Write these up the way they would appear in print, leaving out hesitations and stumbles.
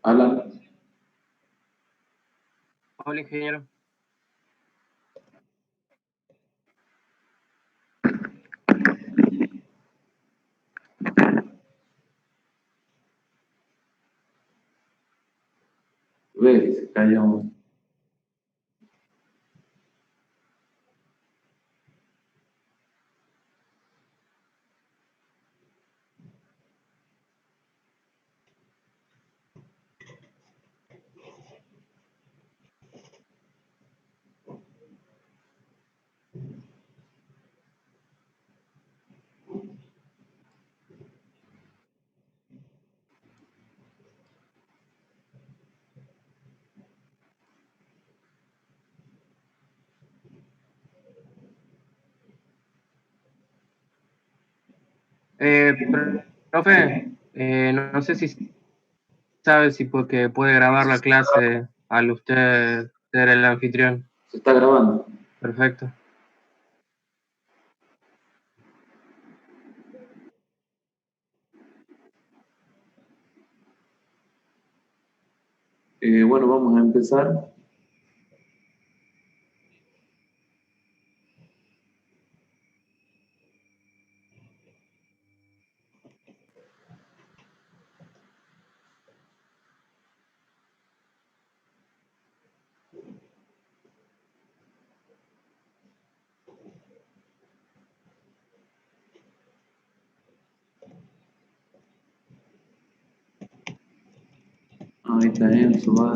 Alan. Hola, ingeniero. Ve, se cayó. Profe, no sé si sabe si porque puede grabar la clase al usted ser el anfitrión. Se está grabando. Perfecto. Bueno, vamos a empezar. Ahí está Enzo, va.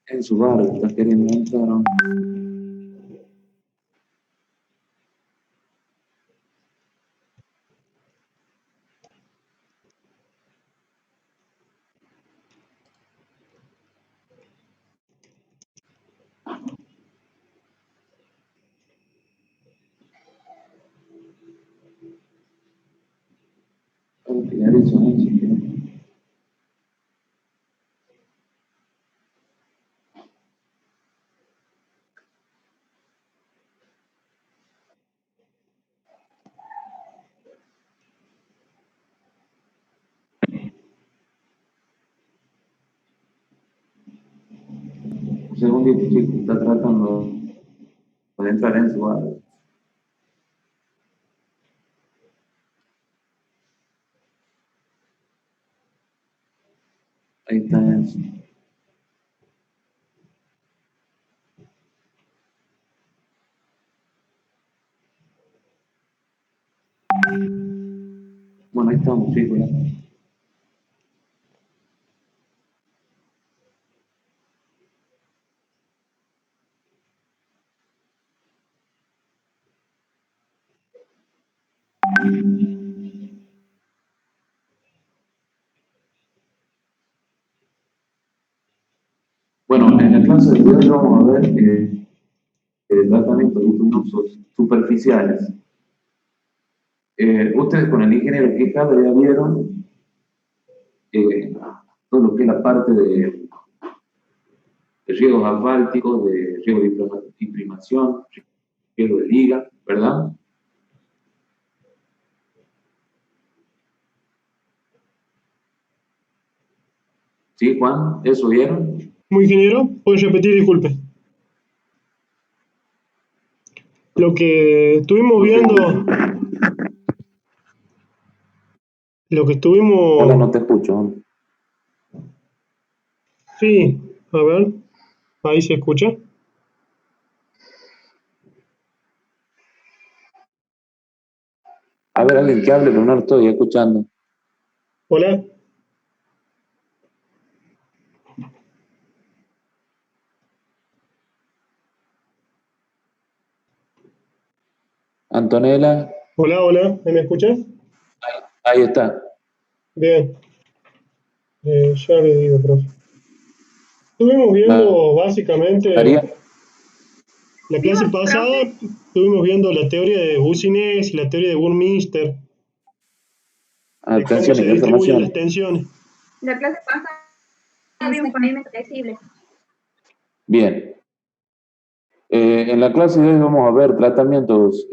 Enzo Barrio está queriendo entrar. ¿No? Vamos a pillar eso, Enzo. Un segundito, chico, está tratando de entrar en su barrio. Ahí está Enzo. Bueno, ahí estamos, chicos. Ya. Bueno, en la clase de hoy vamos a ver el tratamiento de usos superficiales. Ustedes con el ingeniero Quijada ya vieron todo lo que es la parte de riegos asfálticos, de riego de imprimación, riego de liga, ¿verdad? ¿Sí, Juan? ¿Eso vieron? Muy ingeniero, ¿puedes repetir? Disculpe. Lo que estuvimos viendo, lo que Hola, no estuvimos, te escucho. sí, a ver, ahí se escucha. A ver, alguien que hable, pero no lo estoy escuchando. Hola, Antonella, hola, ¿me escuchas? ahí está. Bien, ya le digo, profe. Estuvimos viendo básicamente, María, La clase pasada estuvimos viendo la teoría de Boussinesq y la teoría de Burmeister, de cómo Tensiones se y distribuyen las deformaciones. tensiones. La clase pasada había un pavimento flexible. Bien. En la clase de hoy vamos a ver tratamientos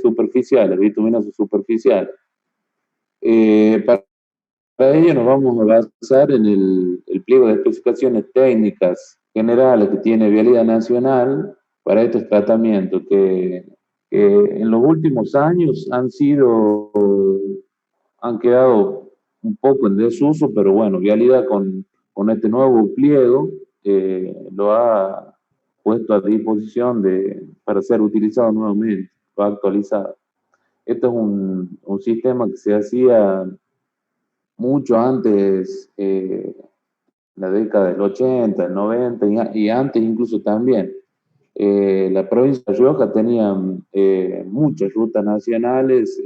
superficiales, bituminosos superficiales. Para ello nos vamos a basar en el pliego de especificaciones técnicas generales que tiene Vialidad Nacional para estos tratamientos que en los últimos años han quedado un poco en desuso, pero bueno, Vialidad con este nuevo pliego lo ha puesto a disposición para ser utilizado nuevamente, lo ha actualizado. Este es un sistema que se hacía mucho antes, la década del 80, el 90 y antes incluso también. La provincia de Rioja tenía muchas rutas nacionales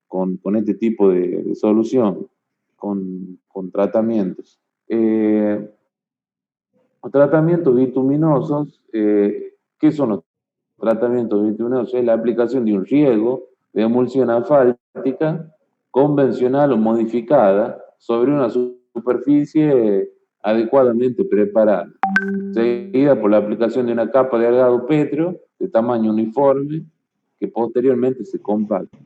con este tipo de solución, con tratamientos. Los tratamientos bituminosos, ¿qué son los tratamientos bituminosos? Es la aplicación de un riego de emulsión asfáltica convencional o modificada sobre una superficie adecuadamente preparada, seguida por la aplicación de una capa de agregado pétreo de tamaño uniforme que posteriormente se compacta.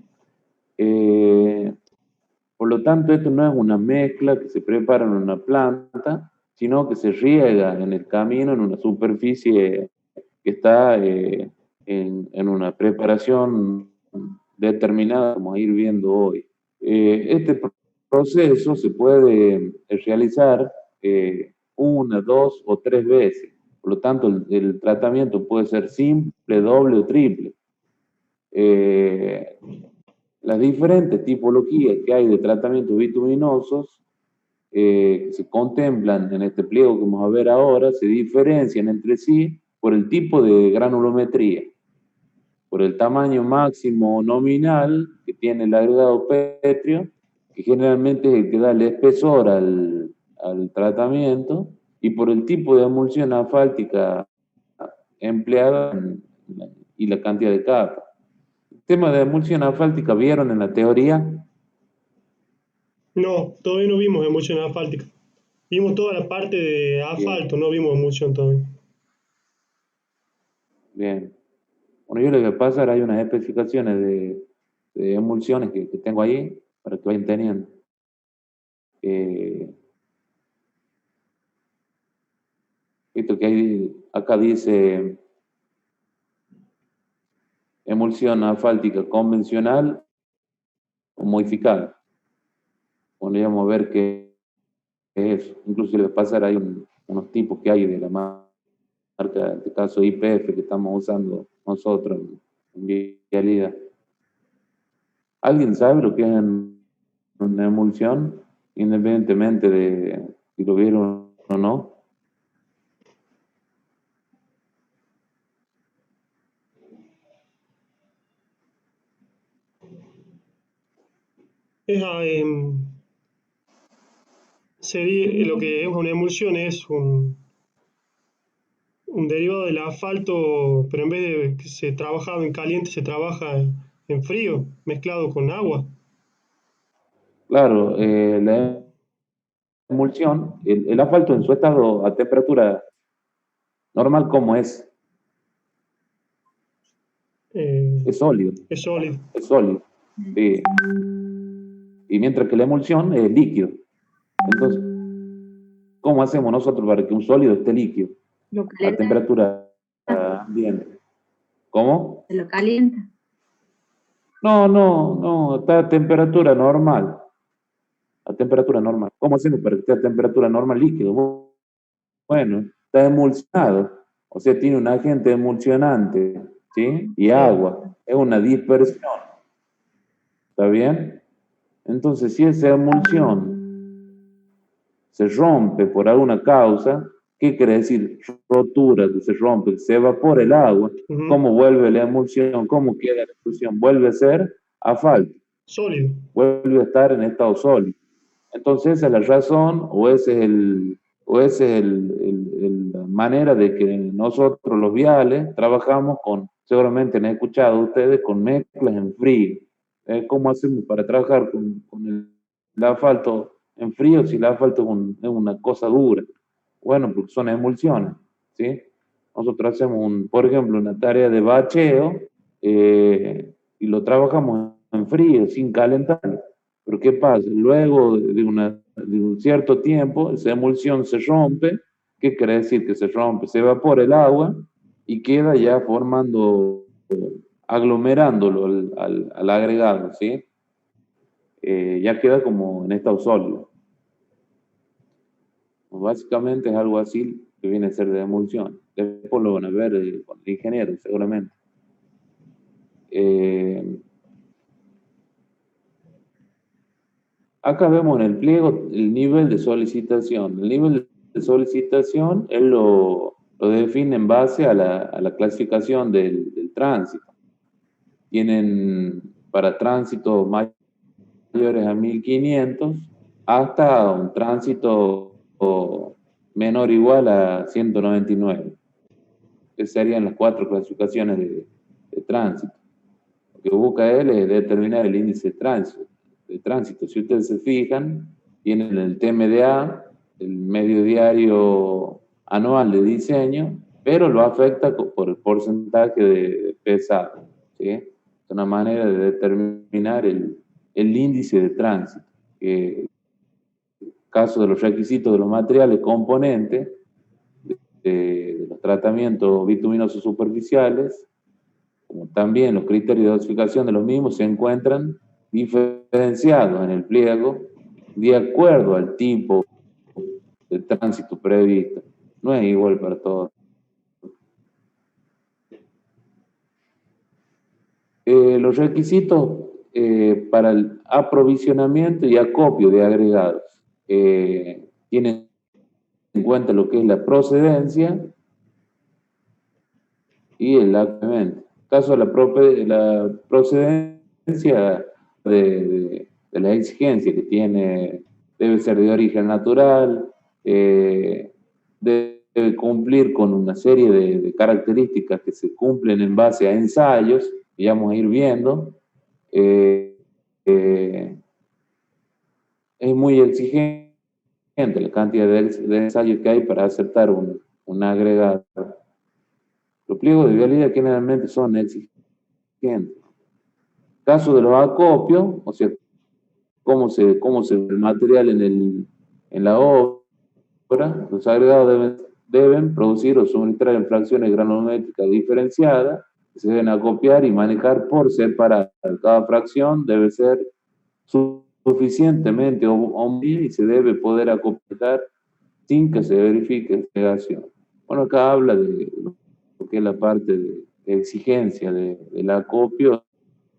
Por lo tanto, esto no es una mezcla que se prepara en una planta, sino que se riega en el camino en una superficie que está en una preparación determinada, como a ir viendo hoy. Este proceso se puede realizar una, dos o tres veces. Por lo tanto, el tratamiento puede ser simple, doble o triple. Las diferentes tipologías que hay de tratamientos bituminosos que se contemplan en este pliego que vamos a ver ahora se diferencian entre sí por el tipo de granulometría, por el tamaño máximo nominal que tiene el agregado pétreo, que generalmente es el que da el espesor al tratamiento, y por el tipo de emulsión asfáltica empleada y la cantidad de capas. El tema de emulsión asfáltica, ¿vieron en la teoría? No, todavía no vimos emulsión asfáltica. Vimos toda la parte de asfalto, no vimos emulsión todavía. Bien. Bueno, yo lo que voy a pasar, hay unas especificaciones de emulsiones que tengo ahí para que vayan teniendo. Esto que hay, acá dice emulsión asfáltica convencional o modificada. Bueno, vamos a ver qué es eso. Incluso le voy a pasar ahí unos tipos que hay de la marca, en este caso IPF, que estamos usando nosotros en Vialidad. ¿Alguien sabe lo que es una emulsión? Independientemente de si lo vieron o no. Sería, lo que es una emulsión es un derivado del asfalto, pero en vez de que se trabajaba en caliente, se trabaja en frío, mezclado con agua. Claro, la emulsión, el asfalto en su estado a temperatura normal, ¿cómo es? Es sólido. Es sólido. Es sólido. Sí. Y mientras que la emulsión es líquido. Entonces, ¿cómo hacemos nosotros para que un sólido esté líquido? Lo A calienta. temperatura ambiente. ¿Cómo? Se lo calienta. No, está a temperatura normal. A temperatura normal. ¿Cómo hacemos para que esté a temperatura normal líquido? Bueno, está emulsionado, o sea, tiene un agente emulsionante, ¿sí? Y agua, es una dispersión. ¿Está bien? Entonces, si esa emulsión se rompe por alguna causa, ¿qué quiere decir? Rotura, que se rompe, que se evapora el agua. ¿Cómo vuelve la emulsión? ¿Cómo queda la emulsión? Vuelve a ser asfalto. Sólido. Vuelve a estar en estado sólido. Entonces, esa es la razón, o ese es manera de que nosotros los viales trabajamos con, seguramente han escuchado ustedes, con mezclas en frío. ¿Cómo hacemos para trabajar con el asfalto en frío si el asfalto es una cosa dura? Bueno, porque son emulsiones, ¿sí? Nosotros hacemos, por ejemplo, una tarea de bacheo y lo trabajamos en frío, sin calentar. Pero ¿qué pasa? Luego de un cierto tiempo, esa emulsión se rompe. ¿Qué quiere decir que se rompe? Se evapora el agua y queda ya formando, aglomerándolo al agregado, ¿sí? Ya queda como en estado sólido. Básicamente es algo así que viene a ser de emulsión. Después lo van a ver con el ingeniero, seguramente. Acá vemos en el pliego el nivel de solicitación. El nivel de solicitación él lo define en base a la clasificación del tránsito. Tienen para tránsito mayores a 1500 hasta un tránsito menor o igual a 199. Esas serían las 4 clasificaciones de tránsito. Lo que busca él es determinar el índice de tránsito. Si ustedes se fijan, tienen el TMDA, el medio diario anual de diseño, pero lo afecta por el porcentaje de pesado, ¿sí? Es una manera de determinar el índice de tránsito. Caso de los requisitos de los materiales componentes, de los tratamientos bituminosos superficiales, como también los criterios de dosificación de los mismos, se encuentran diferenciados en el pliego de acuerdo al tipo de tránsito previsto. No es igual para todos. Los requisitos para el aprovisionamiento y acopio de agregados tienen en cuenta lo que es la procedencia y el acopamiento. En caso de la procedencia de la exigencia que tiene, debe ser de origen natural, debe cumplir con una serie de características que se cumplen en base a ensayos, que ya vamos a ir viendo. Es muy exigente la cantidad de ensayos que hay para aceptar un agregado. Los pliegos de vialidad generalmente son exigentes. Caso de los acopios, o sea, cómo se el material en la obra, los agregados deben producir o suministrar en fracciones granulométricas diferenciadas, que se deben acopiar y manejar por separado. Cada fracción debe ser suficientemente homogénea y se debe poder acopiar sin que se verifique segregación. Bueno, acá habla de lo que es la parte de exigencia del acopio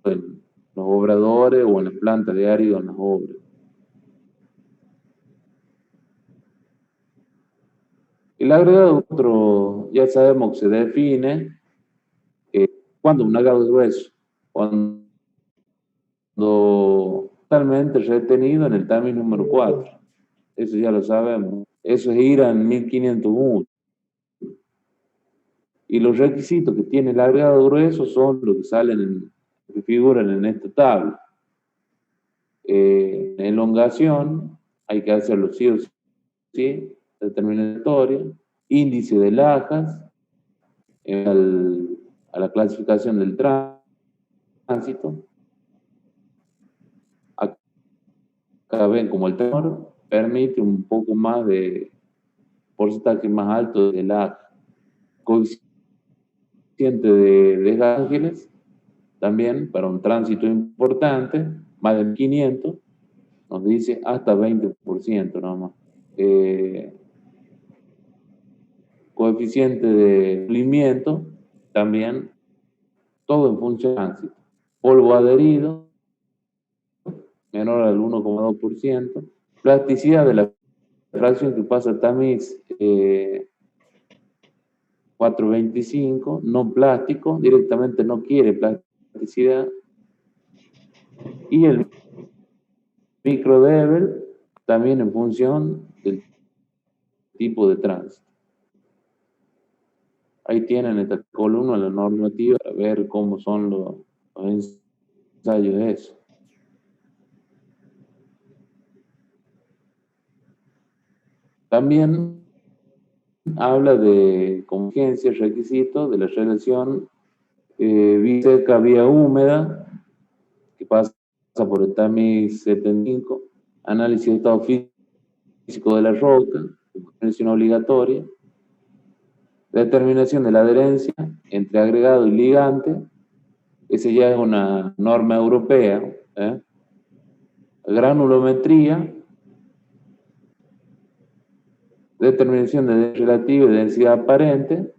en los obradores o en las plantas de árido en las obras. El agregado otro, ya sabemos que se define cuando un agregado grueso, cuando totalmente retenido en el TAMIS número 4. Eso ya lo sabemos. Eso es IRA en 1501. Y los requisitos que tiene el agregado grueso son los que salen, que figuran en esta tabla. Elongación, hay que hacerlo sí o sí, determinatoria, índice de lajas, a la clasificación del tránsito. Acá ven como el tenor permite un poco más de porcentaje más alto de laja. Coeficiente de desángeles, también para un tránsito importante, más de 500, nos dice hasta 20% nomás. Coeficiente de pulimiento, también, todo en función de tránsito. Polvo adherido, menor al 1,2%. Plasticidad de la fracción que pasa a tamiz 425, no plástico, directamente no quiere plasticidad. Y el microdebel, también en función del tipo de tránsito. Ahí tienen esta columna, la normativa, para ver cómo son los ensayos de eso. También habla de convergencia, requisitos de la relación vía seca, vía húmeda, que pasa por el TAMIS 75, análisis de estado físico de la roca, definición obligatoria, determinación de la adherencia entre agregado y ligante, esa ya es una norma europea, granulometría, determinación de relativa y densidad aparente.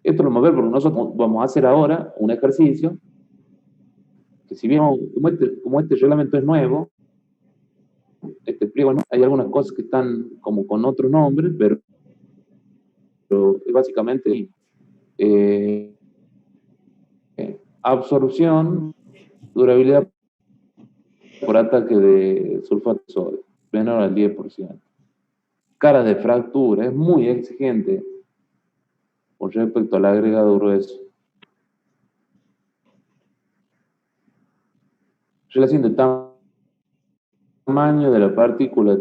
Esto lo vamos a ver porque nosotros vamos a hacer ahora un ejercicio que, si bien como este reglamento es nuevo, este pliego, ¿no?, hay algunas cosas que están como con otros nombres, pero es básicamente absorción, durabilidad por ataque de sulfato de sodio, menor al 10%. Caras de fractura, es muy exigente con respecto al agregado grueso. Relación de tamaño de la partícula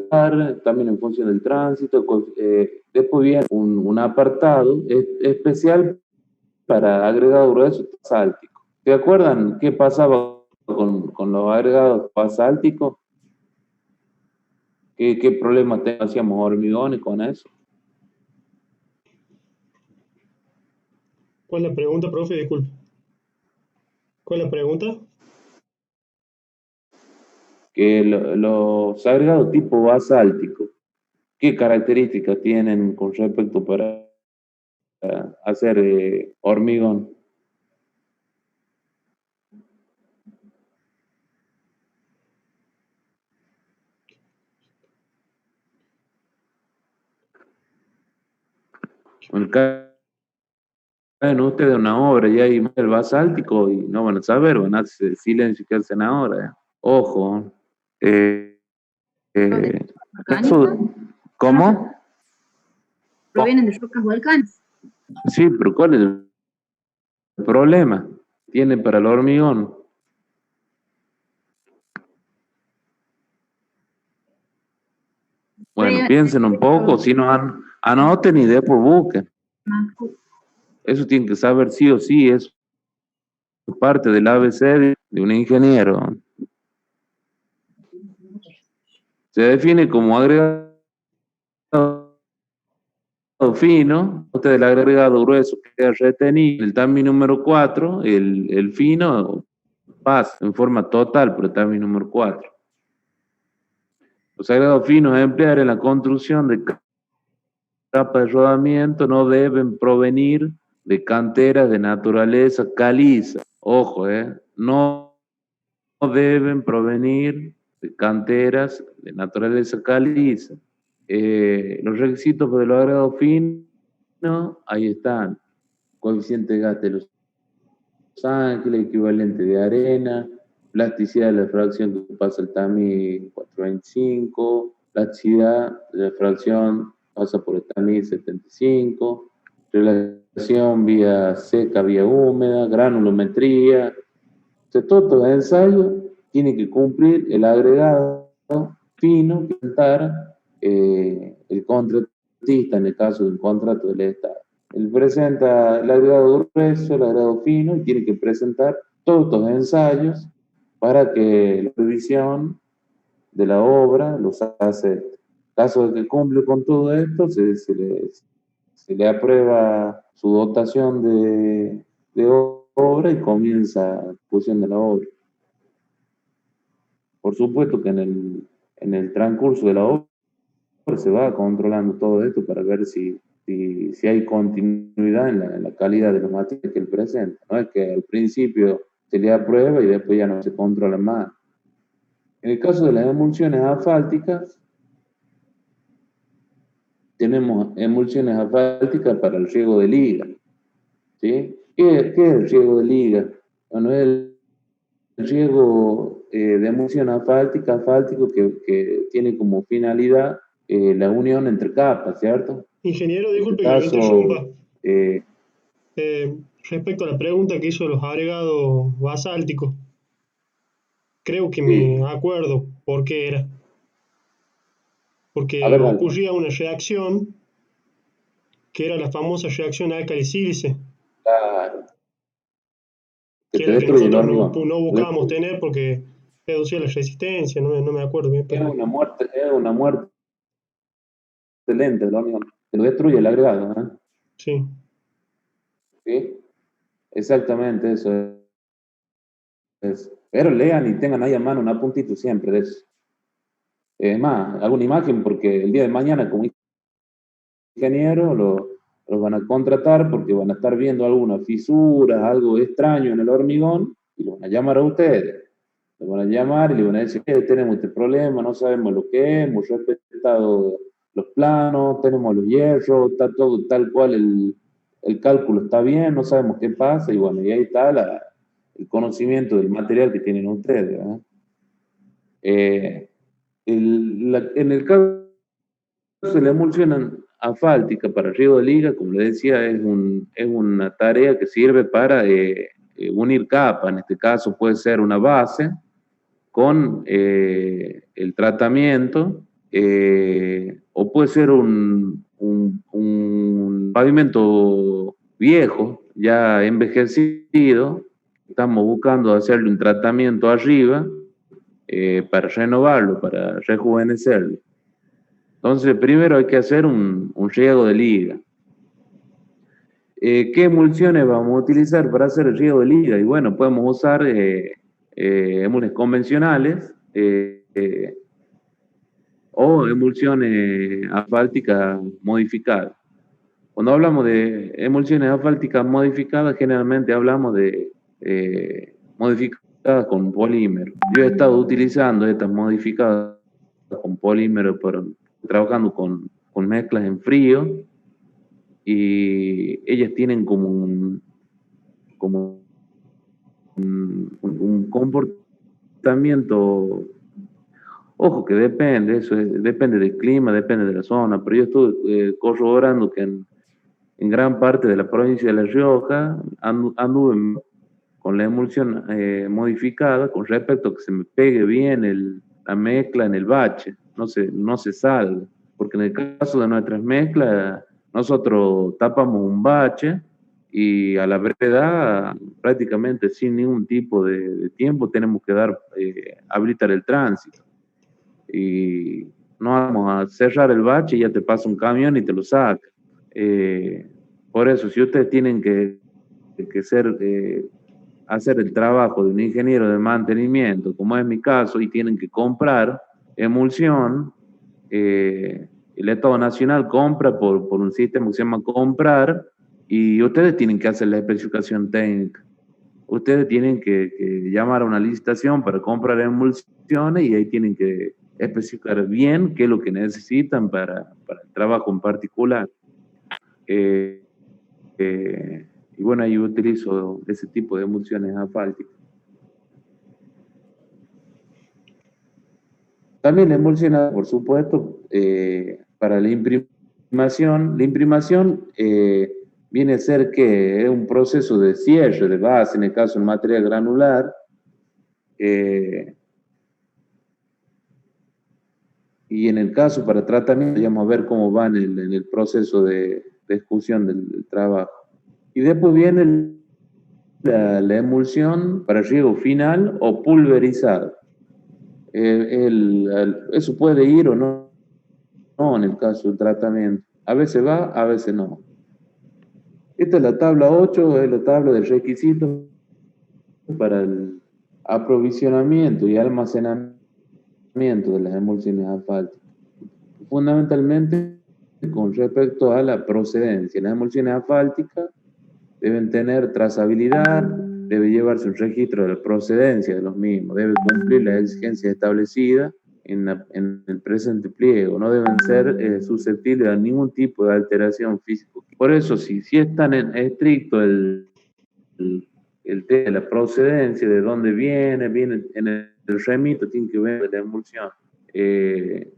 también en función del tránsito. Después viene un apartado especial para agregado grueso basáltico. ¿Se acuerdan qué pasaba con los agregados basálticos? ¿Qué problemas hacíamos hormigones con eso? ¿Cuál es la pregunta, profe? Disculpe. ¿Cuál es la pregunta? Que los agregados tipo basáltico, ¿qué características tienen con respecto para hacer hormigón? Caen ustedes una obra y hay el basáltico y no van a saber, van a hacer silencio que hacen ahora. Ojo. ¿Cómo? Provienen de rocas volcanes. Sí, pero ¿cuál es el problema? Tiene para el hormigón. Bueno, piensen un poco, si no anoten y después busquen. Eso tienen que saber sí o sí, es parte del ABC de un ingeniero. Se define como agregado fino, usted el agregado grueso queda retenido, el TAMI número 4, el fino pasa en forma total por el TAMI número 4. Los agregados finos a emplear en la construcción de capas de rodamiento no deben provenir de canteras de naturaleza caliza. Ojo, no deben provenir de canteras de naturaleza caliza. Los requisitos de los agregados finos, ahí están. Coeficiente de gasto de Los Ángeles, equivalente de arena, plasticidad de la fracción que pasa el TAMI 425, plasticidad de la fracción pasa por el TAMI 75, relación vía seca, vía húmeda, granulometría. Entonces, todos los ensayos tienen que cumplir el agregado fino que presentara el contratista en el caso de un contrato del Estado. Él presenta el agregado grueso, el agregado fino, y tiene que presentar todos los ensayos para que la revisión de la obra los acepte. En caso de que cumple con todo esto, se le aprueba su dotación de obra y comienza la ejecución de la obra. Por supuesto que en el transcurso de la obra se va controlando todo esto para ver si hay continuidad en la calidad de los materiales que él presenta. No es que al principio se le aprueba y después ya no se controla más. En el caso de las emulsiones asfálticas, tenemos emulsiones asfálticas para el riego de liga. ¿Sí? ¿Qué es el riego de liga? Bueno, es el riego de emulsión asfáltico que tiene como finalidad la unión entre capas, ¿cierto? Ingeniero, En disculpe este que lo caso, interrumpa. Respecto a la pregunta que hizo de los agregados basálticos, creo que Sí. me acuerdo por qué era. A Porque ver, dale. ocurría una reacción que era la famosa reacción álcali-sílice, Claro. Que que te es la que destruye el nosotros hormigón. no buscábamos tener porque reducía la resistencia, no me acuerdo bien, Es pero una muerte lenta el hormigón. Te lo destruye el agregado, ¿eh? sí. ¿Sí? Exactamente eso es. Pero lean y tengan ahí a mano un apuntito siempre de eso. Es más, alguna imagen porque el día de mañana como ingeniero los van a contratar porque van a estar viendo algunas fisuras, algo extraño en el hormigón y los van a llamar a ustedes. Los van a llamar y le van a decir, tenemos este problema, no sabemos lo que es, hemos respetado los planos, tenemos los hierros, está todo tal cual el cálculo está bien, no sabemos qué pasa y bueno, y ahí está el conocimiento del material que tienen ustedes. ¿Verdad? En el caso de la emulsión asfáltica para riego de liga, como le decía, es una tarea que sirve para unir capas. En este caso puede ser una base con el tratamiento o puede ser un pavimento viejo, ya envejecido. Estamos buscando hacerle un tratamiento arriba para renovarlo, para rejuvenecerlo. Entonces, primero hay que hacer un riego de liga. ¿Qué emulsiones vamos a utilizar para hacer el riego de liga? Y bueno, podemos usar emulsiones convencionales o emulsiones asfálticas modificadas. Cuando hablamos de emulsiones asfálticas modificadas, generalmente hablamos de modificadas con polímero. Yo he estado utilizando estas modificadas con polímero, trabajando con mezclas en frío, y ellas tienen como un comportamiento, ojo que depende, depende del clima, depende de la zona, pero yo estuve corroborando que en gran parte de la provincia de La Rioja anduve con la emulsión modificada con respecto a que se me pegue bien la mezcla en el bache, no se salga, porque en el caso de nuestras mezclas, nosotros tapamos un bache y a la brevedad, prácticamente sin ningún tipo de tiempo, tenemos que habilitar el tránsito. Y no vamos a cerrar el bache y ya te pasa un camión y te lo saca. Por eso, si ustedes tienen que hacer el trabajo de un ingeniero de mantenimiento, como es mi caso, y tienen que comprar emulsión, el Estado Nacional compra por un sistema que se llama comprar, y ustedes tienen que hacer la especificación técnica. Ustedes tienen que llamar a una licitación para comprar emulsiones y ahí tienen que especificar bien qué es lo que necesitan para el trabajo en particular. Y bueno, yo utilizo ese tipo de emulsiones asfálticas. También la emulsión, por supuesto, para la imprimación. La imprimación viene a ser que es un proceso de cierre de base, en el caso del material granular. Y en el caso para tratamiento, vamos a ver cómo va en el proceso de ejecución del trabajo. Y después viene la emulsión para riego final o pulverizado. Eso puede ir o no en el caso del tratamiento. A veces va, a veces no. Esta es la tabla 8, es la tabla de requisitos para el aprovisionamiento y almacenamiento de las emulsiones asfálticas. Fundamentalmente con respecto a la procedencia. Las emulsiones asfálticas deben tener trazabilidad, debe llevarse un registro de la procedencia de los mismos, debe cumplir las exigencias establecidas en el presente pliego, no deben ser susceptibles a ningún tipo de alteración físico. Por eso, si es tan estricto el tema de la procedencia, de dónde viene en el remito, tiene que ver la emulsión. Tiene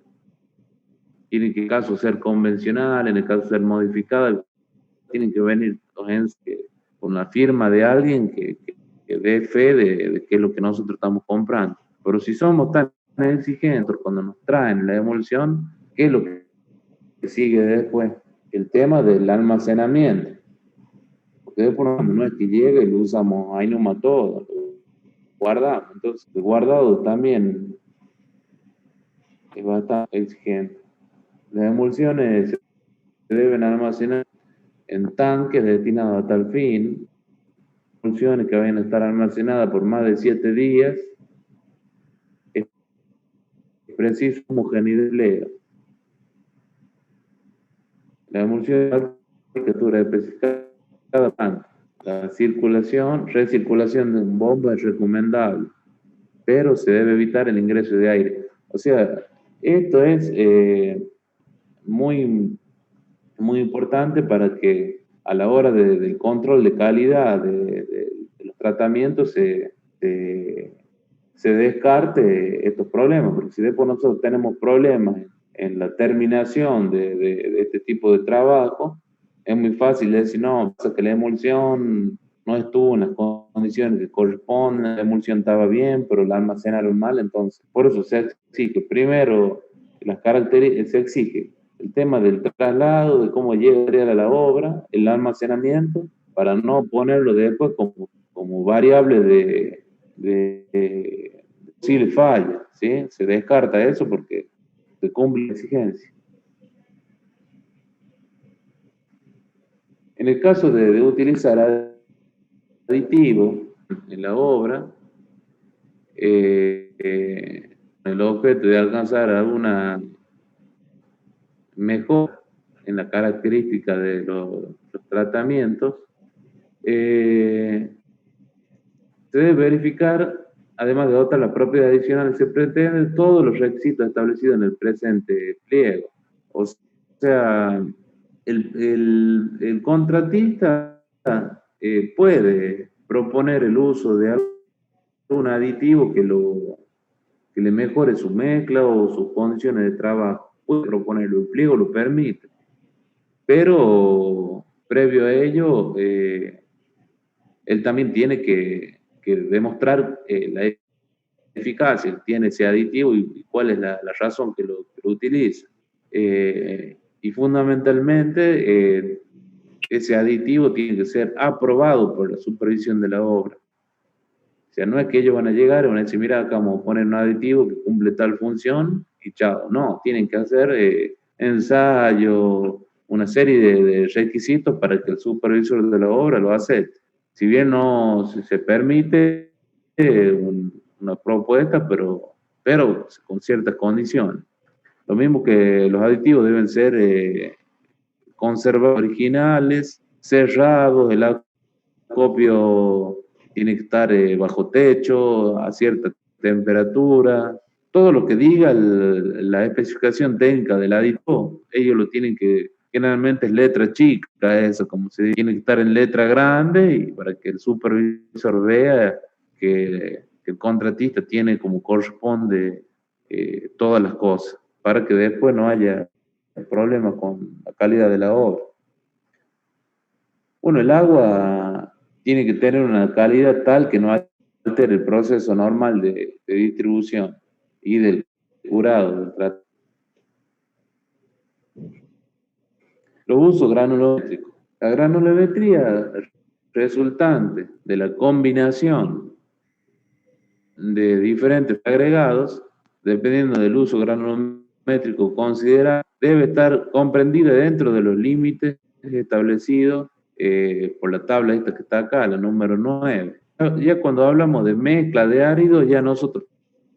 que en el caso ser convencional, en el caso ser modificada, tienen que venir con la firma de alguien que dé fe de qué es lo que nosotros estamos comprando. Pero si somos tan exigentes cuando nos traen la demolición, ¿qué es lo que sigue después? El tema del almacenamiento. Porque después no es que llegue y lo usamos ahí nomás todo, lo guardamos. Entonces, el guardado también es bastante exigente. Las emulsiones se deben almacenar en tanques destinados a tal fin, emulsiones que vayan a estar almacenadas por más de 7 días, es preciso homogeneidad. La emulsión de textura especificada cada tanque. La recirculación de un bomba es recomendable, pero se debe evitar el ingreso de aire. O sea, esto es muy, muy importante para que a la hora del control de calidad de los tratamientos se descarte estos problemas, porque si después nosotros tenemos problemas en la terminación de este tipo de trabajo, es muy fácil decir, no, pasa que la emulsión no estuvo en las condiciones que corresponden, la emulsión estaba bien, pero la almacenaron mal, entonces, por eso se exige, primero, las características, se exige el tema del traslado, de cómo llega a la obra, el almacenamiento, para no ponerlo después como variable de posible falla, ¿sí? Se descarta eso porque se cumple la exigencia. En el caso de utilizar aditivos en la obra, el objeto de alcanzar alguna mejora en la característica de los tratamientos, se debe verificar, además de otras las propiedades adicionales, se pretenden todos los requisitos establecidos en el presente pliego. O sea, el contratista puede proponer el uso de algún aditivo que le mejore su mezcla o sus condiciones de trabajo. Puede proponerlo, el pliego lo permite. Pero previo a ello, él también tiene que demostrar la eficacia que tiene ese aditivo y cuál es la razón que lo utiliza. Y fundamentalmente, ese aditivo tiene que ser aprobado por la supervisión de la obra. O sea, no es que ellos van a llegar y van a decir, mira, acá vamos a poner un aditivo que cumple tal función y chao. No, tienen que hacer ensayo, una serie de requisitos para que el supervisor de la obra lo acepte. Si bien no se permite una propuesta, pero con ciertas condiciones. Lo mismo que los aditivos deben ser conservados originales, cerrados, el acopio tiene que estar bajo techo, a cierta temperatura. Todo lo que diga la especificación técnica del aditivo, ellos lo tienen que, generalmente es letra chica, eso como se dice, tiene que estar en letra grande y para que el supervisor vea que el contratista tiene como corresponde todas las cosas, para que después no haya problemas con la calidad de la obra. Bueno, el agua tiene que tener una calidad tal que no altere el proceso normal de distribución y del curado del tratamiento. Los usos granulométricos. La granulometría resultante de la combinación de diferentes agregados, dependiendo del uso granulométrico considerado, debe estar comprendida dentro de los límites establecidos por la tabla esta que está acá, la número 9. Ya cuando hablamos de mezcla de áridos, ya nosotros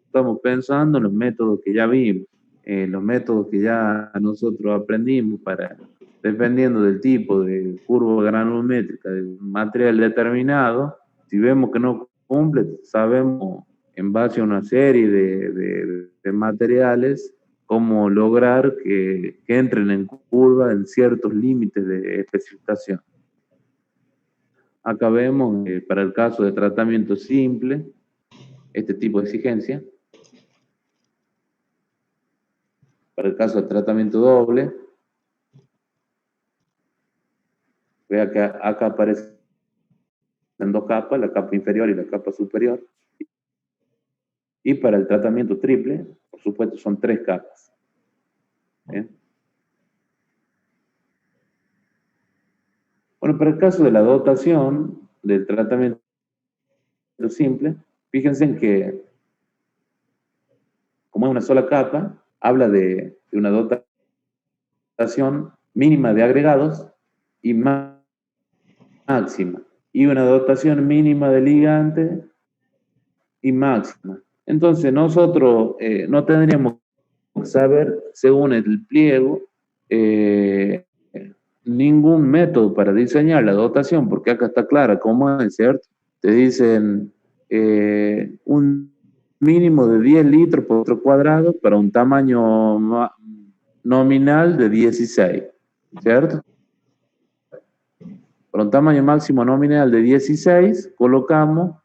estamos pensando en los métodos que ya vimos, los métodos que ya nosotros aprendimos para, dependiendo del tipo de curva granulométrica del material determinado, si vemos que no cumple, sabemos en base a una serie de materiales cómo lograr que entren en curva en ciertos límites de especificación. Acá vemos, para el caso de tratamiento simple, este tipo de exigencia. Para el caso de tratamiento doble, Vea que acá aparecen dos capas, la capa inferior y la capa superior. Y para el tratamiento triple, por supuesto, son 3 capas. ¿Bien? Bueno, para el caso de la dotación del tratamiento simple, fíjense en que, como es una sola capa, habla de una dotación mínima de agregados y máxima, y una dotación mínima de ligante y máxima. Entonces nosotros no tendríamos que saber, según el pliego, ningún método para diseñar la dotación, porque acá está clara cómo es, ¿cierto? Te dicen un mínimo de 10 litros por metro cuadrado para un tamaño nominal de 16, ¿cierto? Para un tamaño máximo nominal de 16, colocamos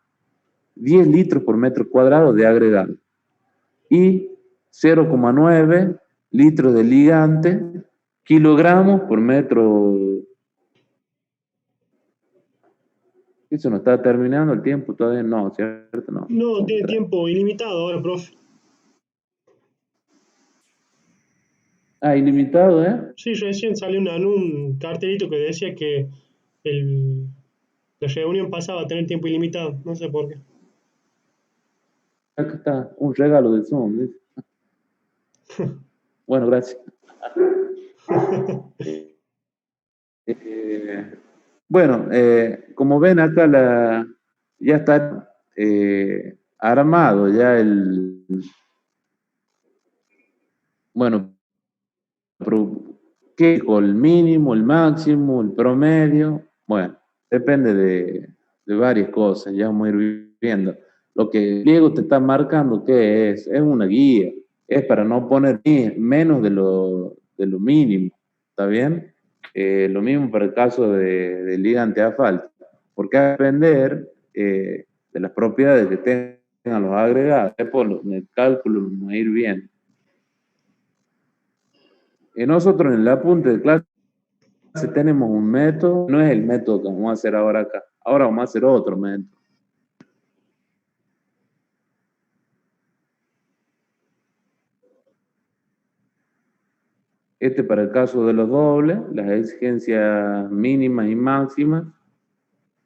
10 litros por metro cuadrado de agregado y 0,9 litros de ligante, kilogramos por metro. Eso no está terminando el tiempo todavía, no, ¿cierto? No, No, tiene tiempo ilimitado ahora, profe. Ah, ilimitado, ¿eh? Sí, recién salió un cartelito que decía que la reunión pasaba a tener tiempo ilimitado, no sé por qué. Acá está, un regalo de Zoom, ¿ves? Bueno, gracias. Bueno, como ven acá ya está armado ya bueno, ¿qué? El mínimo, el máximo, el promedio, bueno, depende de varias cosas, ya vamos a ir viendo. Lo que el pliego te está marcando, ¿qué es? Es una guía, es para no poner menos de lo mínimo, ¿está bien? Lo mismo para el caso del ligante asfáltico, porque va a depender de las propiedades que tengan los agregados, en el cálculo lo vamos a ir viendo. Nosotros en el apunte de clase tenemos un método, no es el método que vamos a hacer ahora acá, ahora vamos a hacer otro método. Este para el caso de los dobles, las exigencias mínimas y máximas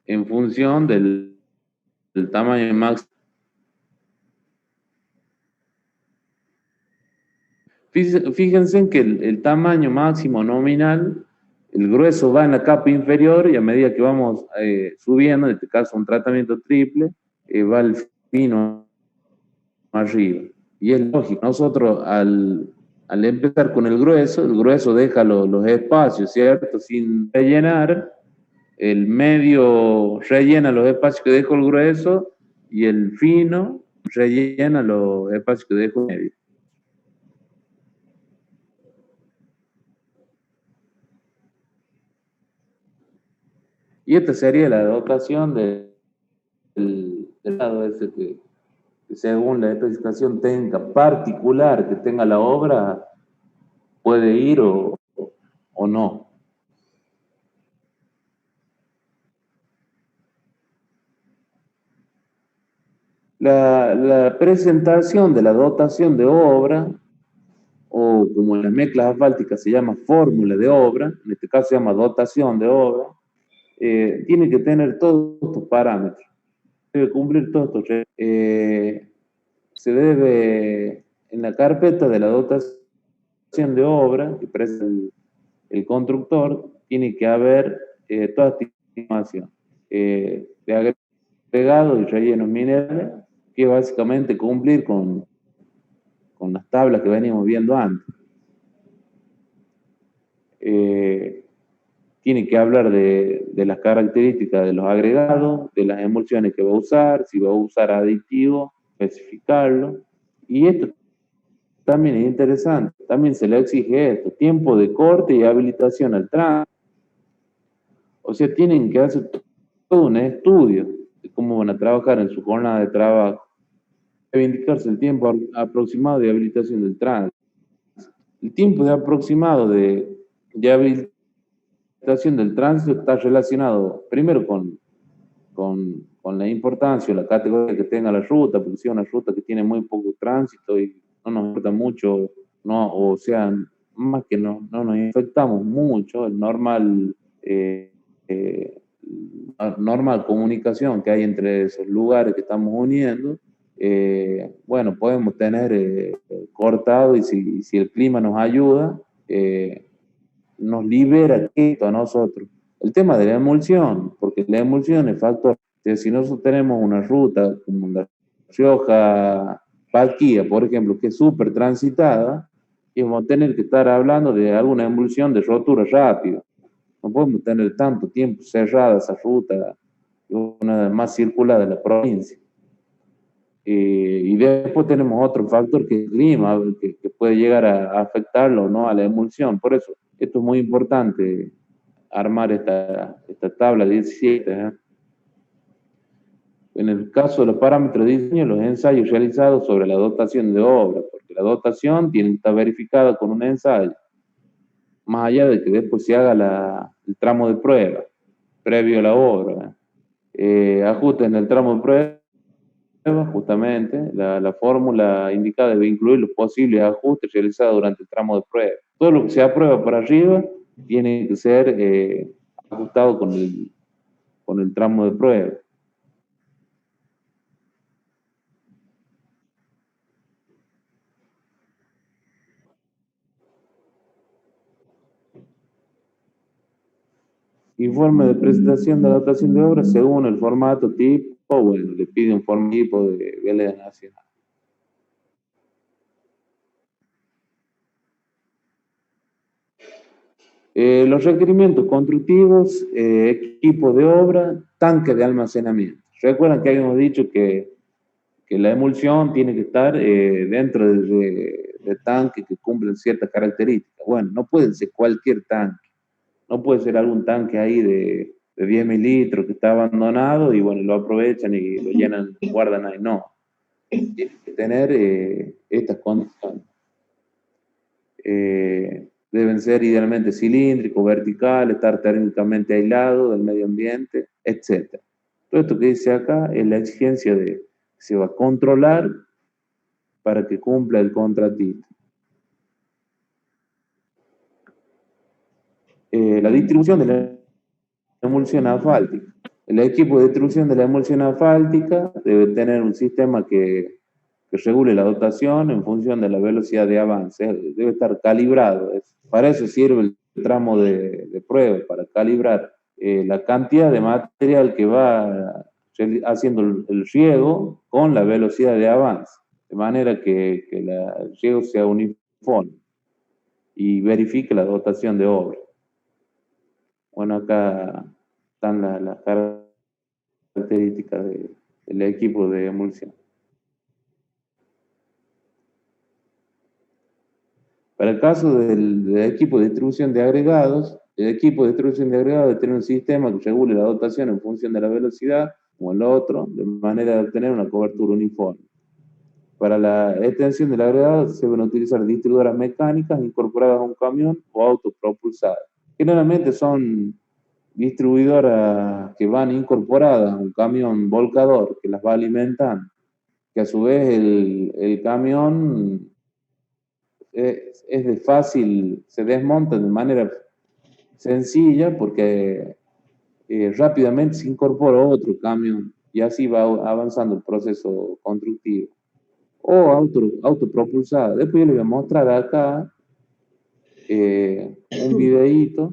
en función del tamaño máximo. Fíjense en que el tamaño máximo nominal, el grueso va en la capa inferior y a medida que vamos subiendo, en este caso un tratamiento triple, va el fino arriba. Y es lógico, nosotros al empezar con el grueso deja los espacios, ¿cierto? Sin rellenar, el medio rellena los espacios que dejó el grueso y el fino rellena los espacios que dejó el medio. Y esta sería la dotación del lado ese que según la especificación técnica particular que tenga la obra, puede ir o no. La presentación de la dotación de obra, o como en las mezclas asfálticas se llama fórmula de obra, en este caso se llama dotación de obra, tiene que tener todos estos parámetros, debe cumplir todos estos requisitos. Se debe, en la carpeta de la dotación de obra que presenta el constructor, tiene que haber toda esta información de agregados y rellenos minerales, que básicamente cumplir con las tablas que veníamos viendo antes. Tiene que hablar de las características de los agregados, de las emulsiones que va a usar, si va a usar aditivos, especificarlo. Y esto también es interesante, también se le exige esto, tiempo de corte y habilitación al tránsito. O sea, tienen que hacer todo un estudio de cómo van a trabajar en su jornada de trabajo. Debe indicarse el tiempo aproximado de habilitación del tránsito. El tiempo de aproximado de habilitación situación del tránsito está relacionado primero con la importancia o la categoría que tenga la ruta, porque si es una ruta que tiene muy poco tránsito y no nos importa mucho, no, o sea, más que no nos infectamos mucho, el normal, normal comunicación que hay entre esos lugares que estamos uniendo, bueno, podemos tener cortado y si el clima nos ayuda, nos libera esto a nosotros. El tema de la emulsión, porque la emulsión es factor. Si nosotros tenemos una ruta como la Rioja Palquía, por ejemplo, que es súper transitada, y vamos a tener que estar hablando de alguna emulsión de rotura rápida. No podemos tener tanto tiempo cerrada esa ruta, una más circulada de la provincia. Y después tenemos otro factor que es el clima, que puede llegar a afectarlo o no a la emulsión. Por eso, esto es muy importante, armar esta tabla 17. En el caso de los parámetros de diseño, los ensayos realizados sobre la dotación de obra, porque la dotación tiene que estar verificada con un ensayo, más allá de que después se haga el tramo de prueba, previo a la obra. Ajustes en el tramo de prueba, justamente, la fórmula indicada debe incluir los posibles ajustes realizados durante el tramo de prueba. Todo lo que se aprueba para arriba tiene que ser ajustado con el tramo de prueba. Informe de presentación de dotación de obras según el formato tipo, bueno, le pide un formato tipo de Vialidad Nacional. Los requerimientos constructivos, equipo de obra, tanque de almacenamiento. Recuerdan que habíamos dicho que la emulsión tiene que estar dentro de tanques que cumplen ciertas características. Bueno, no puede ser cualquier tanque. No puede ser algún tanque ahí de 10.000 litros que está abandonado y bueno, lo aprovechan y lo llenan, guardan ahí. No. Tiene que tener estas condiciones. Deben ser idealmente cilíndricos, verticales, estar térmicamente aislados del medio ambiente, etc. Todo esto que dice acá es la exigencia de que se va a controlar para que cumpla el contratista. La distribución de la emulsión asfáltica. El equipo de distribución de la emulsión asfáltica debe tener un sistema que regule la dotación en función de la velocidad de avance. Debe estar calibrado. Para eso sirve el tramo de prueba, para calibrar la cantidad de material que va haciendo el riego con la velocidad de avance, de manera que el riego sea uniforme y verifique la dotación de obra. Bueno, acá están las características del equipo de emulsión. Para el caso del equipo de distribución de agregados, el equipo de distribución de agregados debe tener un sistema que regule la dotación en función de la velocidad, como el otro, de manera de obtener una cobertura uniforme. Para la extensión del agregado se deben utilizar distribuidoras mecánicas incorporadas a un camión o autopropulsadas. Generalmente son distribuidoras que van incorporadas a un camión volcador que las va alimentando, que a su vez el camión es de fácil, se desmonta de manera sencilla porque rápidamente se incorpora otro camión y así va avanzando el proceso constructivo. O autopropulsada. Después yo les voy a mostrar acá un videíto.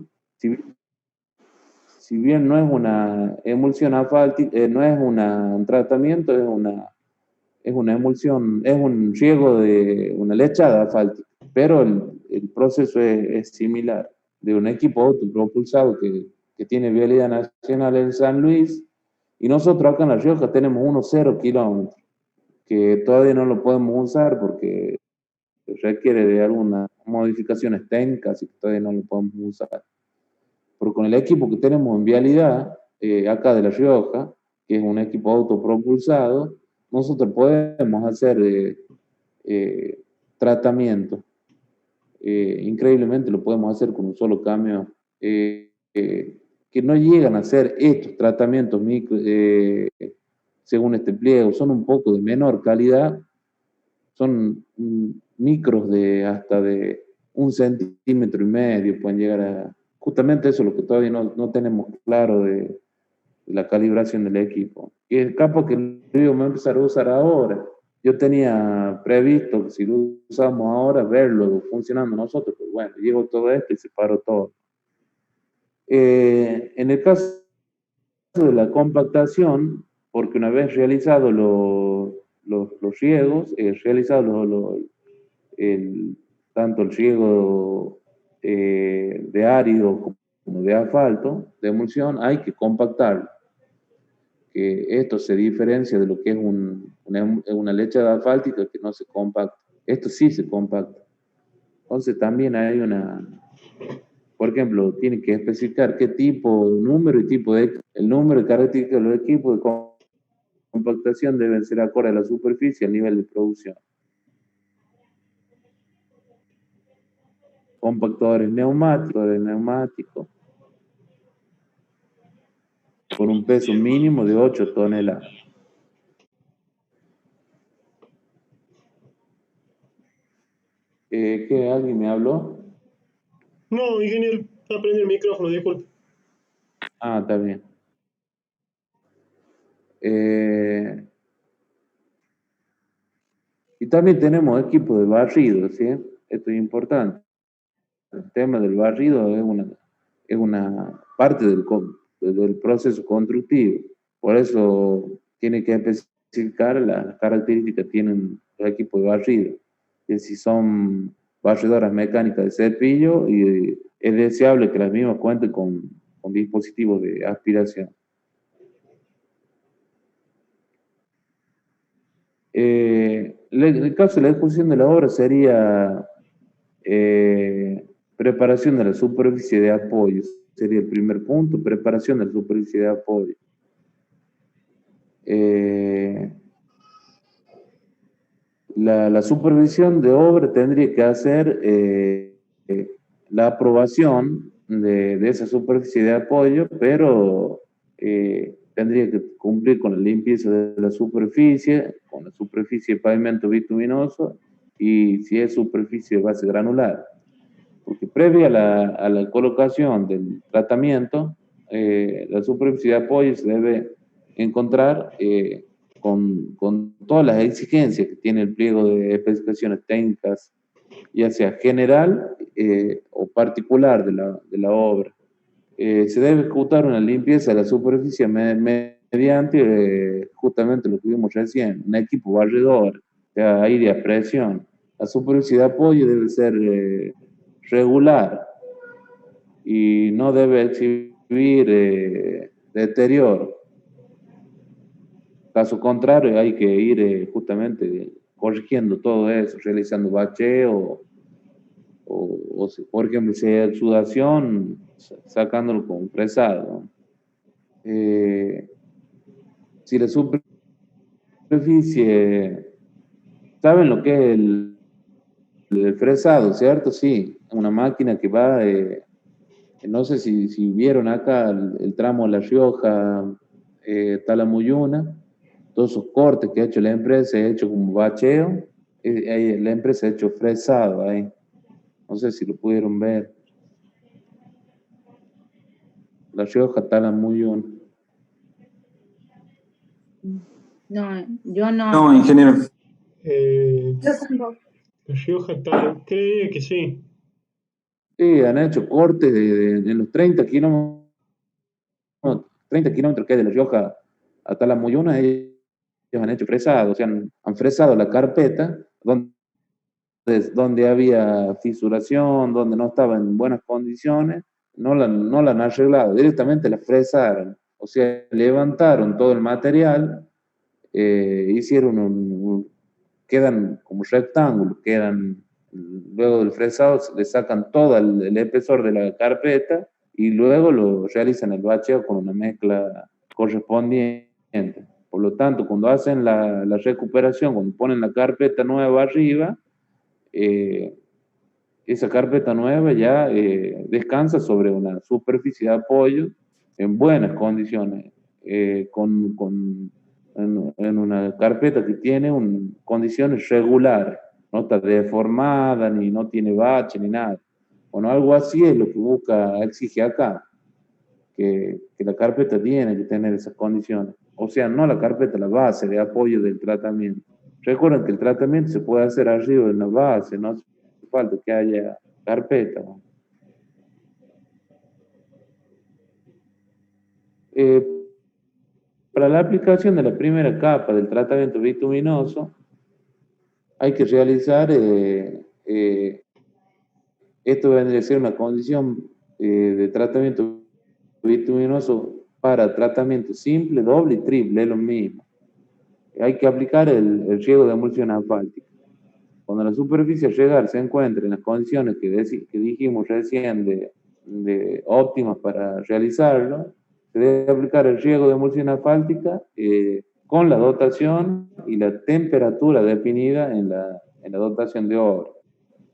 Si bien no es una emulsión asfáltica, no es un tratamiento, es una emulsión, es un riego de una lechada asfáltica, pero el proceso es similar, de un equipo autopropulsado que tiene Vialidad Nacional en San Luis, y nosotros acá en La Rioja tenemos unos 0 kilómetros, que todavía no lo podemos usar porque requiere de algunas modificaciones técnicas y todavía no lo podemos usar. Pero con el equipo que tenemos en Vialidad, acá de La Rioja, que es un equipo autopropulsado, nosotros podemos hacer tratamiento. Increíblemente lo podemos hacer con un solo camión. que no llegan a hacer estos tratamientos según este pliego, son un poco de menor calidad, son micros de hasta de 1,5 centímetros, pueden llegar a... Justamente eso es lo que todavía no tenemos claro de la calibración del equipo. Y el campo que lo íbamos a empezar a usar ahora, yo tenía previsto que si lo usamos ahora, verlo funcionando nosotros, pero bueno, llegó todo esto y se paró todo. En el caso de la compactación, porque una vez realizados los riegos, tanto el riego de árido como de asfalto, de emulsión, hay que compactarlo. Que esto se diferencia de lo que es una lechada asfáltica que no se compacta. Esto sí se compacta. Entonces también hay por ejemplo, tiene que especificar qué tipo, número y tipo de... El número y características de los equipos de compactación deben ser acorde a la superficie y al nivel de producción. Compactadores neumáticos, con un peso mínimo de 8 toneladas. ¿Qué? ¿Alguien me habló? No, ingeniero, está prendido el micrófono, disculpe. Ah, está bien. Y también tenemos equipo de barrido, ¿sí? Esto es importante. El tema del barrido es una parte del proceso constructivo. Por eso tiene que especificar las características que tienen los equipos de barrido. Que si son barredoras mecánicas de cepillo, y es deseable que las mismas cuenten con dispositivos de aspiración. El caso de la ejecución de la obra sería preparación de la superficie de apoyo. Sería el primer punto, preparación de la superficie de apoyo. La supervisión de obra tendría que hacer la aprobación de esa superficie de apoyo, pero tendría que cumplir con la limpieza de la superficie, con la superficie de pavimento bituminoso y si es superficie de base granular. Porque previa a la colocación del tratamiento, la superficie de apoyo se debe encontrar con todas las exigencias que tiene el pliego de especificaciones técnicas, ya sea general o particular de la obra. Se debe ejecutar una limpieza de la superficie mediante justamente lo que vimos recién, un equipo barredor, aire a presión. La superficie de apoyo debe ser regular y no debe exhibir deterioro. Caso contrario, hay que ir justamente corrigiendo todo eso, realizando bacheo o por ejemplo, si hay exudación, sacándolo con fresado. Si la superficie, ¿saben lo que es el fresado, cierto? Sí, una máquina que va, no sé si vieron acá el tramo de La Rioja, Talamuyuna, todos esos cortes que ha hecho la empresa, ha hecho como bacheo, la empresa ha hecho fresado ahí. No sé si lo pudieron ver. La Rioja, Talamuyuna. No, yo no. No, ingeniero. Yo tampoco. La Rioja tal, creía que sí. Sí, han hecho cortes de los 30 kilómetros que hay de La Rioja a Talamuyuna, ellos han hecho fresado, o sea, han fresado la carpeta donde había fisuración, donde no estaba en buenas condiciones, no la han arreglado, directamente la fresaron, o sea, levantaron todo el material, quedan como rectángulos, luego del fresado le sacan todo el espesor de la carpeta y luego lo realizan el bacheo con una mezcla correspondiente. Por lo tanto, cuando hacen la recuperación, cuando ponen la carpeta nueva arriba, esa carpeta nueva ya descansa sobre una superficie de apoyo en buenas condiciones, en una carpeta que tiene condiciones regulares, no está deformada, ni no tiene bache, ni nada. Bueno, algo así es lo que exige acá, que la carpeta tiene que tener esas condiciones. O sea, no la carpeta, la base de apoyo del tratamiento. Recuerden que el tratamiento se puede hacer arriba de una base, no hace falta que haya carpeta. Para la aplicación de la primera capa del tratamiento bituminoso, hay que realizar, esto vendría a ser una condición de tratamiento bituminoso para tratamiento simple, doble y triple, es lo mismo. Hay que aplicar el riego de emulsión asfáltica. Cuando la superficie a regar se encuentre en las condiciones que dijimos recién de óptimas para realizarlo, se debe aplicar el riego de emulsión asfáltica con la dotación y la temperatura definida en la dotación de obra.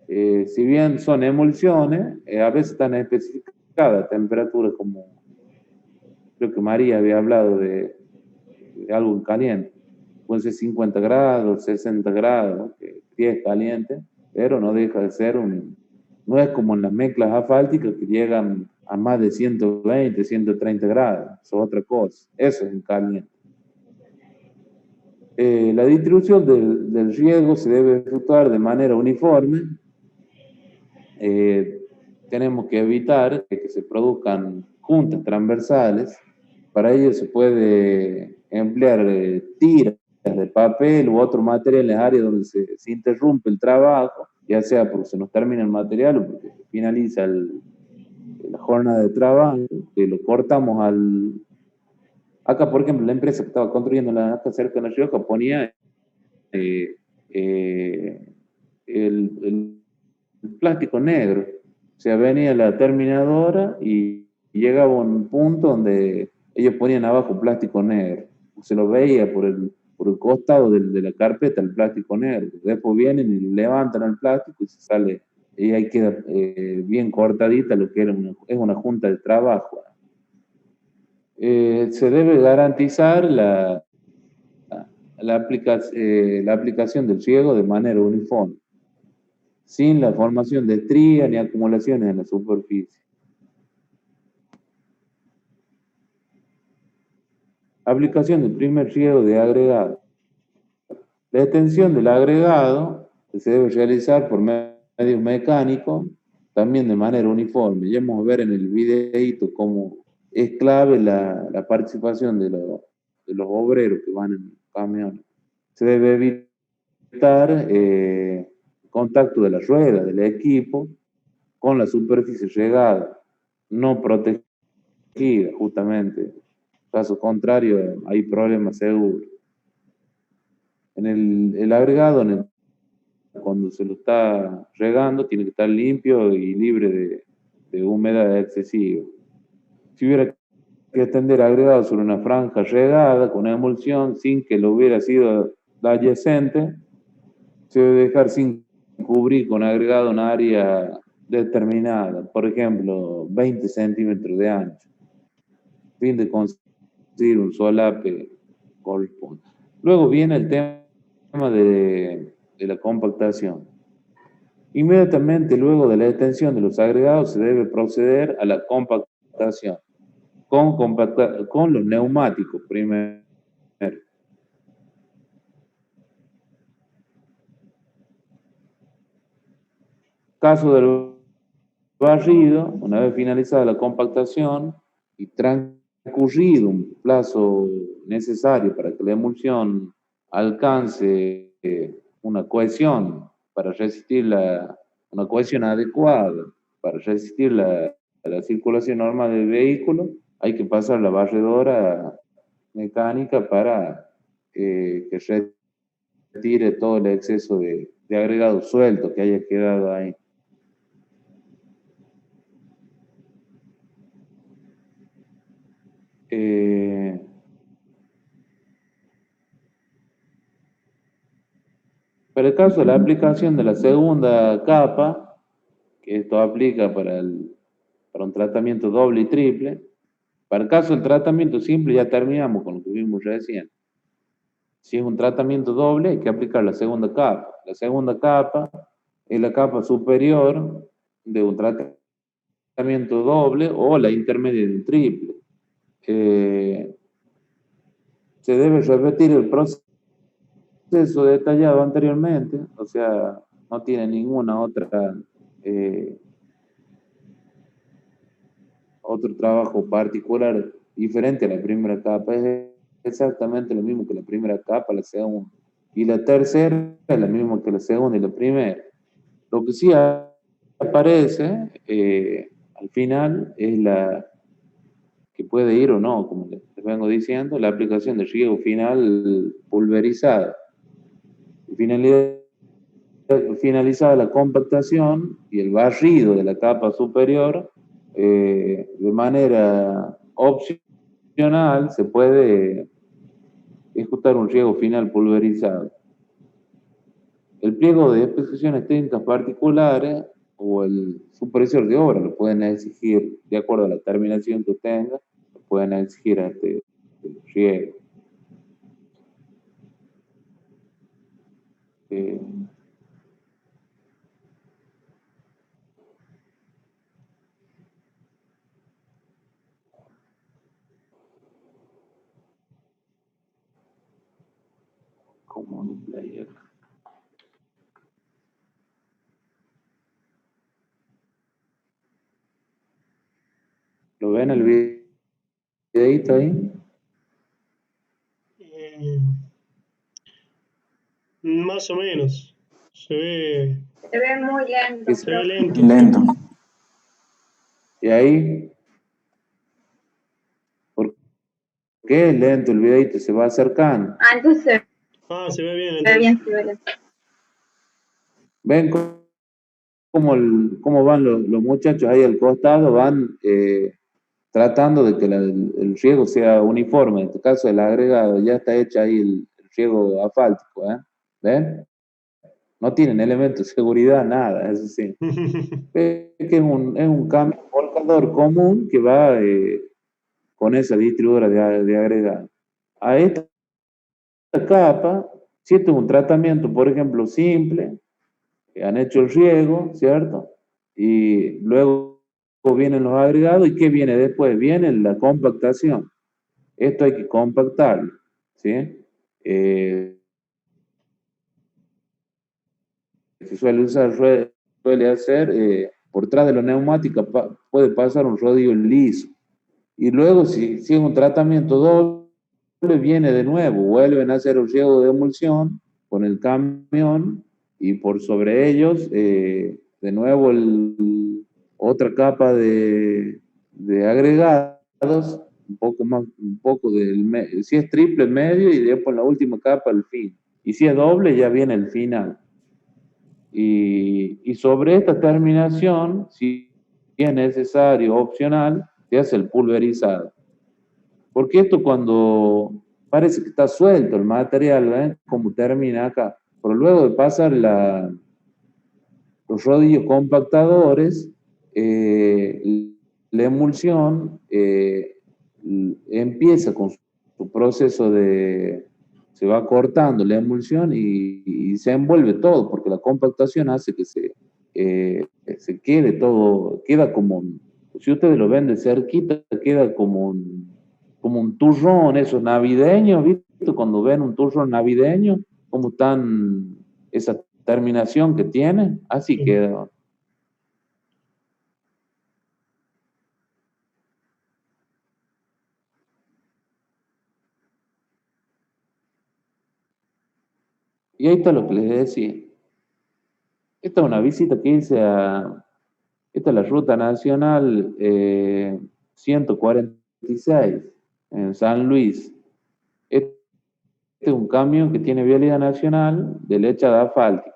Si bien son emulsiones, a veces están especificadas temperaturas, como creo que María había hablado de algo caliente. Puede ser 50 grados, 60 grados, que es caliente, pero no deja de ser no es como en las mezclas asfálticas que llegan a más de 120, 130 grados, eso es otra cosa, eso es caliente. La distribución del riego se debe efectuar de manera uniforme. Tenemos que evitar que se produzcan juntas transversales. Para ello se puede emplear tiras de papel u otro material en áreas donde se interrumpe el trabajo, ya sea porque se nos termina el material o porque finaliza la jornada de trabajo, que lo cortamos Acá, por ejemplo, la empresa que estaba construyendo acá cerca de La Rioja ponía el plástico negro. O sea, venía la terminadora y llegaba a un punto donde ellos ponían abajo plástico negro. Se lo veía por el costado de la carpeta el plástico negro. Después vienen y levantan el plástico y se sale. Y ahí queda bien cortadita lo que es una junta de trabajo. Se debe garantizar la aplicación del riego de manera uniforme, sin la formación de estrías ni acumulaciones en la superficie. Aplicación del primer riego de agregado. La extensión del agregado se debe realizar por medios mecánicos, también de manera uniforme. Ya vamos a ver en el videito cómo es clave la participación de los obreros que van en camiones. Se debe evitar contacto de la rueda del equipo con la superficie regada, no protegida, justamente. Caso contrario, hay problemas seguros. En el agregado, cuando se lo está regando, tiene que estar limpio y libre de humedad excesiva. Si hubiera que extender agregado sobre una franja regada con emulsión sin que lo hubiera sido adyacente, se debe dejar sin cubrir con agregado un área determinada, por ejemplo, 20 centímetros de ancho, a fin de conseguir un solape correspondiente. Luego viene el tema de la compactación. Inmediatamente luego de la extensión de los agregados se debe proceder a la compactación con los neumáticos primero. Caso del barrido, una vez finalizada la compactación y transcurrido un plazo necesario para que la emulsión alcance una cohesión para resistir una cohesión adecuada para resistir la circulación normal del vehículo, hay que pasar la barredora mecánica para que retire todo el exceso de agregado suelto que haya quedado ahí. Para el caso de la aplicación de la segunda capa, que esto aplica para un tratamiento doble y triple. Para el caso del tratamiento simple ya terminamos con lo que vimos recién. Si es un tratamiento doble, hay que aplicar la segunda capa. La segunda capa es la capa superior de un tratamiento doble o la intermedia de un triple. Se debe repetir el proceso detallado anteriormente, o sea, no tiene ninguna otra otro trabajo particular diferente a la primera capa. Es exactamente lo mismo que la primera capa, la segunda. Y la tercera es la misma que la segunda y la primera. Lo que sí aparece al final es la que puede ir o no, como les vengo diciendo, la aplicación de riego final pulverizada. Finalizada la compactación y el barrido de la capa superior, de manera opcional se puede ejecutar un riego final pulverizado. El pliego de especificaciones técnicas particulares o el supervisor de obra lo pueden exigir de acuerdo a la terminación que tenga, lo pueden exigir a este riego. Common player. ¿Lo ven el videito ahí? Más o menos. Se ve muy lento. se ve lento. Lento. Y ahí, ¿por qué es lento el videito? Se va acercando. Ah, entonces Se ve bien se ve entonces. bien, se ve bien. ¿Ven cómo van los muchachos ahí al costado? Van tratando de que el riego sea uniforme. En este caso, el agregado ya está hecho ahí el riego asfáltico. ¿Ven? No tienen elementos de seguridad, nada, eso sí. Que es un cambio volcador común que va con esa distribuidora de agregado. A esta capa, si esto es un tratamiento, por ejemplo, simple, han hecho el riego, ¿cierto? Y luego vienen los agregados, ¿y qué viene después? Viene la compactación. Esto hay que compactarlo, ¿sí? Se suele usar, suele hacer, por detrás de la neumática puede pasar un rodillo liso. Y luego, si es un tratamiento doble, viene de nuevo, vuelven a hacer el riego de emulsión con el camión y por sobre ellos, de nuevo, otra capa de agregados, un poco si es triple, medio, y después la última capa, el fin. Y si es doble, ya viene el final. Y sobre esta terminación, si es necesario, opcional, se hace el pulverizado. Porque esto cuando parece que está suelto el material, como termina acá, pero luego de pasar los rodillos compactadores, la emulsión empieza con su proceso se va cortando la emulsión y se envuelve todo, porque la compactación hace que se quede todo, queda como, si ustedes lo ven de cerquita, queda como un turrón, esos navideños, ¿viste? Cuando ven un turrón navideño, como están, esa terminación que tiene, así queda. Y ahí está lo que les decía. Esta es una visita que hice esta es la ruta nacional 146 en San Luis. Este es un camión que tiene vialidad nacional de lechada asfáltica.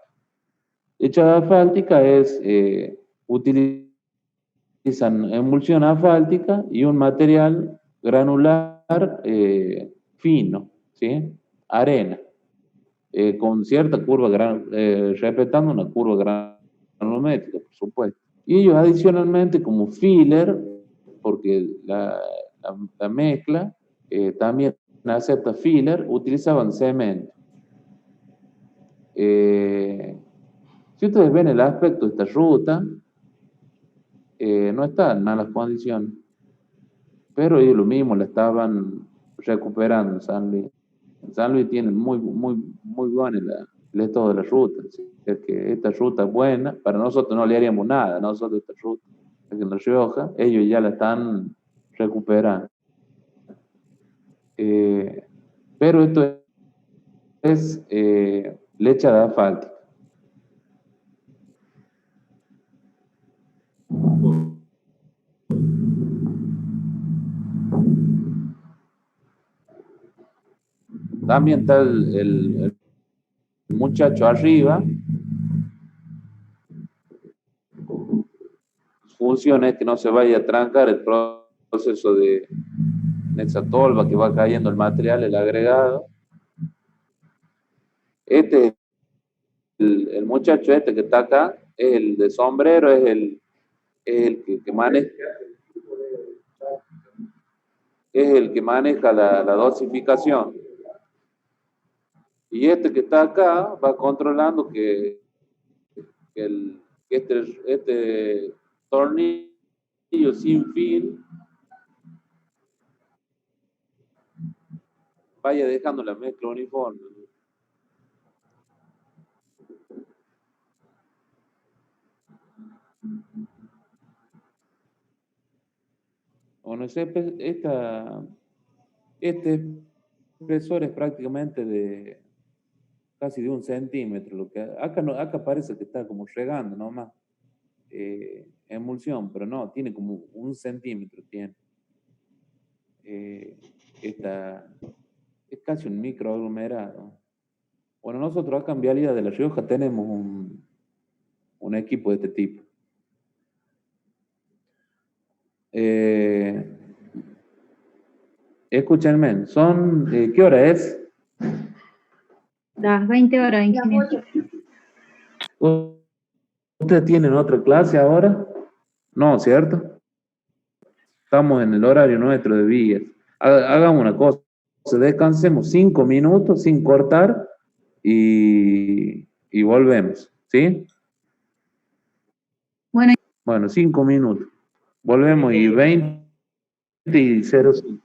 Lechada asfáltica es, utilizan emulsión asfáltica y un material granular fino, ¿sí? Arena, con cierta curva, respetando una curva granulométrica, por supuesto. Y ellos adicionalmente como filler, porque la mezcla también acepta filler, utilizaban cemento. Si ustedes ven el aspecto de esta ruta, no está en malas condiciones, pero ellos lo mismo la estaban recuperando en San Luis. En San Luis tienen muy bueno el estado de la ruta. Es que esta ruta es buena, para nosotros no le haríamos nada, nosotros esta ruta, en La Rioja, ellos ya la están recuperando. Pero esto es lechada asfáltica. También está el muchacho arriba. Su función es que no se vaya a trancar el proceso de Nexatolva, que va cayendo el material, el agregado. Este, el muchacho este que está acá, es el de sombrero, es el que maneja. Es el que maneja la dosificación. Y este que está acá va controlando que este tornillo sin fin vaya dejando la mezcla uniforme. Bueno, este espesor es prácticamente casi de 1 centímetro. Lo que acá parece que está como regando nomás emulsión, pero no, tiene como 1 centímetro. Tiene. Es casi un microaglomerado. Bueno, nosotros acá en Vialidad de La Rioja tenemos un equipo de este tipo. Escúchenme, ¿qué hora es? Las 20 horas, ingeniero. ¿Ustedes tienen otra clase ahora? No, ¿cierto? Estamos en el horario nuestro de vías. Hagamos una cosa, descansemos 5 minutos sin cortar y volvemos, ¿sí? Bueno, Bueno, 5 minutos. Volvemos y 20 y 05.